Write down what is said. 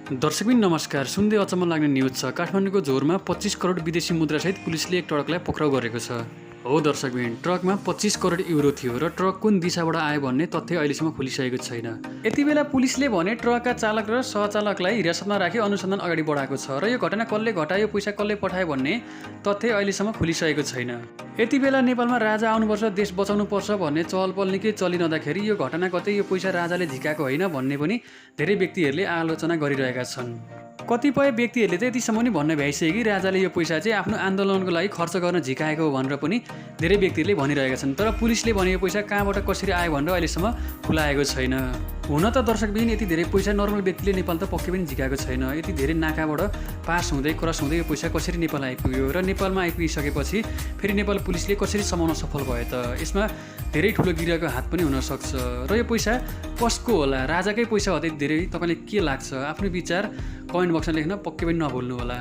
दर्शकबिन नमस्कार। सुन्दै अचम्म लाग्ने न्युज छ। काठमाडौँको झोरमा 25 करोड विदेशी मुद्रासहित पुलिसले एक ट्रकलाई पक्राउ गरेको छ। हो दर्शकबिन, ट्रकमा 25 करोड युरो थियो र ट्रक कुन दिशाबाट आयो भन्ने तथ्य अहिलेसम्म खुलिसकेको छैन। यति बेला पुलिसले भने ट्रकका चालक र सहचालकलाई हिरासतमा राखी अनुसन्धान अगाडि बढाएको छ र यो घटना कसले घटायो, पैसा कसले पठायो भन्ने तथ्य अहिलेसम्म खुलिसकेको छैन। यति बेला नेपालमा राजा आउनुपर्छ, देश बचाउनुपर्छ भन्ने चहलपहल निकै चलिरहँदाखेरि यो घटना कतै यो पैसा राजाले झिकाएको होइन भन्ने पनि धेरै व्यक्तिहरूले आलोचना गरिरहेका छन्। कतिपय व्यक्तिहरूले चाहिँ यतिसम्म पनि भन्न भ्याइसक्यो कि राजाले यो पैसा चाहिँ आफ्नो आन्दोलनको लागि खर्च गर्न झिकाएको हो भनेर पनि धेरै व्यक्तिहरूले भनिरहेका छन्। तर पुलिसले भने यो पैसा कहाँबाट कसरी आयो भनेर अहिलेसम्म खुलाएको छैन। हुन त दर्शकबिन यति धेरै पैसा नर्मल व्यक्तिले नेपाल त पक्कै पनि झिकाएको छैन। यति धेरै नाकाबाट पास हुँदै क्रस हुँदै यो पैसा कसरी नेपाल आइपुग्यो र नेपालमा आइपुगिसकेपछि फेरि नेपाल पुलिसले कसरी समाउन सफल भयो त? यसमा धेरै ठुलो गिराको हात पनि हुनसक्छ। र यो पैसा कसको होला? राजाकै पैसा हो त धेरै? तपाईँलाई के लाग्छ? आफ्नो विचार कमेन्ट बक्समा लेख्न पक्कै पनि नभुल्नु होला।